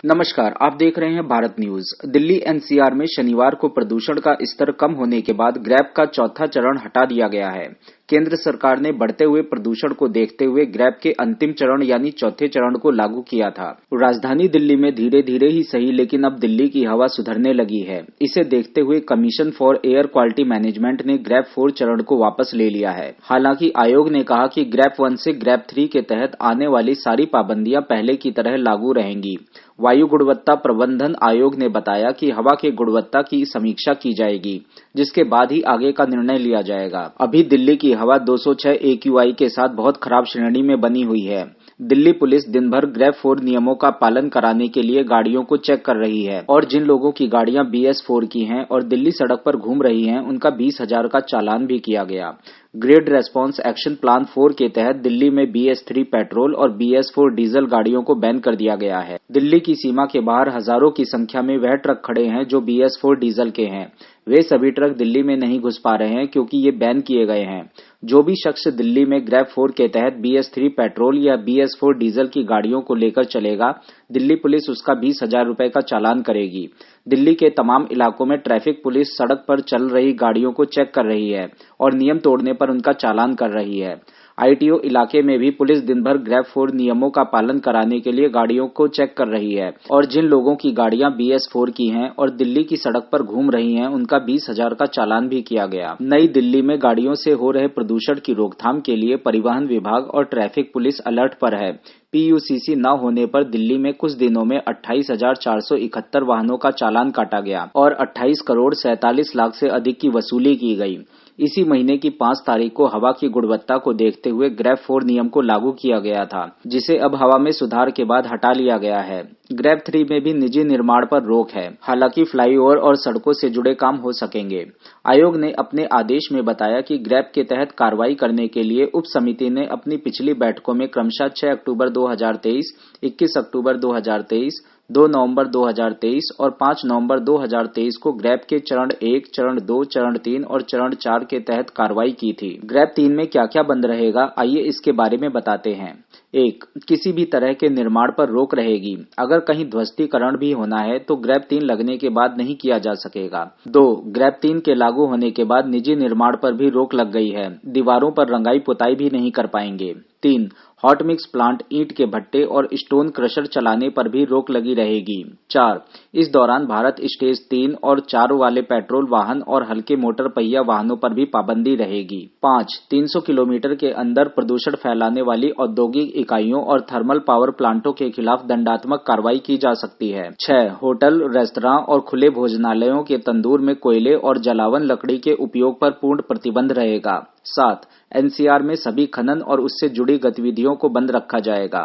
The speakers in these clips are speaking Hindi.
नमस्कार, आप देख रहे हैं भारत न्यूज। दिल्ली एनसीआर में शनिवार को प्रदूषण का स्तर कम होने के बाद ग्रैब का चौथा चरण हटा दिया गया है। केंद्र सरकार ने बढ़ते हुए प्रदूषण को देखते हुए ग्रैब के अंतिम चरण यानी चौथे चरण को लागू किया था। राजधानी दिल्ली में धीरे धीरे ही सही लेकिन अब दिल्ली की हवा सुधरने लगी है। इसे देखते हुए commission for air quality management ने ग्रैब 4 चरण को वापस ले लिया है। हालांकि आयोग ने कहा कि ग्रैब 1 से ग्रैब 3 के तहत आने वाली सारी पाबंदियां पहले की तरह लागू रहेंगी। वायु गुणवत्ता प्रबंधन आयोग ने बताया कि हवा की गुणवत्ता की समीक्षा की जाएगी, जिसके बाद ही आगे का निर्णय लिया जाएगा। अभी दिल्ली की हवा 206 AQI के साथ बहुत खराब श्रेणी में बनी हुई है। दिल्ली पुलिस दिन भर ग्रैब 4 नियमों का पालन कराने के लिए गाड़ियों को चेक कर रही है और जिन लोगों की गाड़ियां BS4 की हैं और दिल्ली सड़क पर घूम रही हैं, उनका 20,000 का चालान भी किया गया। ग्रेड रेस्पॉन्स एक्शन प्लान 4 के तहत दिल्ली में BS3 पेट्रोल और BS4 डीजल गाड़ियों को बैन कर दिया गया है। दिल्ली की सीमा के बाहर हजारों की संख्या में वह ट्रक खड़े हैं जो BS4 डीजल के हैं। वे सभी ट्रक दिल्ली में नहीं घुस पा रहे हैं क्योंकि ये बैन किए गए हैं। जो भी शख्स दिल्ली में ग्रैब 4 के तहत BS3 पेट्रोल या BS4 डीजल की गाड़ियों को लेकर चलेगा, दिल्ली पुलिस उसका 20,000 रुपए का चालान करेगी। दिल्ली के तमाम इलाकों में ट्रैफिक पुलिस सड़क पर चल रही गाड़ियों को चेक कर रही है और नियम तोड़ने पर उनका चालान कर रही है। ITO इलाके में भी पुलिस दिन भर ग्रैब 4 नियमों का पालन कराने के लिए गाड़ियों को चेक कर रही है और जिन लोगों की गाड़ियां BS4 की हैं और दिल्ली की सड़क पर घूम रही हैं, उनका 20,000 का चालान भी किया गया। नई दिल्ली में गाड़ियों से हो रहे प्रदूषण की रोकथाम के लिए परिवहन विभाग और ट्रैफिक पुलिस अलर्ट पर है। PUCC न होने पर दिल्ली में कुछ दिनों में 28,471 वाहनों का चालान काटा गया और 28 करोड़ 47 लाख से अधिक की वसूली की गई। इसी महीने की 5 तारीख को हवा की गुणवत्ता को देखते हुए ग्रैब 4 नियम को लागू किया गया था, जिसे अब हवा में सुधार के बाद हटा लिया गया है। ग्रैब 3 में भी निजी निर्माण पर रोक है। हालांकि फ्लाईओवर और सड़कों से जुड़े काम हो सकेंगे। आयोग ने अपने आदेश में बताया कि ग्रैब के तहत कार्रवाई करने के लिए उप समिति ने अपनी पिछली बैठकों में क्रमशः 6 अक्टूबर 2023, 21 अक्टूबर 2023, 2 नवंबर 2023 और 5 नवंबर 2023 को ग्रैब के चरण 1, चरण 2, चरण 3 और चरण 4 के तहत कार्रवाई की थी। ग्रैब 3 में क्या क्या बंद रहेगा, आइए इसके बारे में बताते हैं। 1. किसी भी तरह के निर्माण पर रोक रहेगी। अगर कहीं ध्वस्तीकरण भी होना है तो ग्रैब 3 लगने के बाद नहीं किया जा सकेगा। 2. ग्रैब 3 के लागू होने के बाद निजी निर्माण पर भी रोक लग गई है। दीवारों पर रंगाई पुताई भी नहीं कर पाएंगे। 3. हॉट मिक्स प्लांट, ईंट के भट्टे और स्टोन क्रशर चलाने पर भी रोक लगी रहेगी। 4. इस दौरान भारत स्टेज 3 और 4 वाले पेट्रोल वाहन और हल्के मोटर पहिया वाहनों पर भी पाबंदी रहेगी। 5. 300 किलोमीटर के अंदर प्रदूषण फैलाने वाली औद्योगिक इकाइयों और थर्मल पावर प्लांटों के खिलाफ दंडात्मक कार्रवाई की जा सकती है। 6. होटल, रेस्तरां और खुले भोजनालयों के तंदूर में कोयले और जलावन लकड़ी के उपयोग पर पूर्ण प्रतिबंध रहेगा। 7. NCR में सभी खनन और उससे जुड़ी गतिविधियों को बंद रखा जाएगा।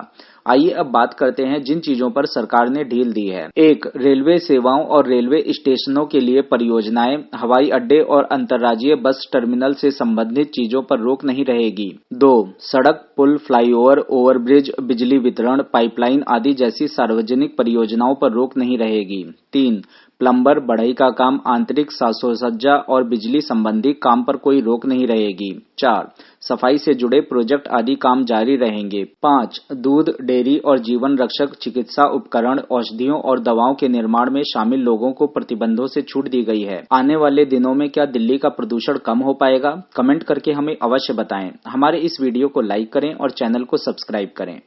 आइए अब बात करते हैं जिन चीजों पर सरकार ने ढील दी है। 1. रेलवे सेवाओं और रेलवे स्टेशनों के लिए परियोजनाएं, हवाई अड्डे और अंतर्राज्यीय बस टर्मिनल से संबंधित चीजों पर रोक नहीं रहेगी। 2. सड़क, पुल, फ्लाईओवर, ओवरब्रिज, बिजली वितरण, पाइपलाइन आदि जैसी सार्वजनिक परियोजनाओं पर रोक नहीं रहेगी। 3. प्लम्बर, बढ़ई का काम, आंतरिक साजसज्जा और बिजली संबंधी काम पर कोई रोक नहीं रहेगी। 4. सफाई से जुड़े प्रोजेक्ट आदि काम जारी रहेंगे। 5. दूध, डेयरी और जीवन रक्षक चिकित्सा उपकरण, औषधियों और दवाओं के निर्माण में शामिल लोगों को प्रतिबंधों से छूट दी गई है। आने वाले दिनों में क्या दिल्ली का प्रदूषण कम हो पाएगा? कमेंट करके हमें अवश्य बताएं। हमारे इस वीडियो को लाइक करें और चैनल को सब्सक्राइब करें।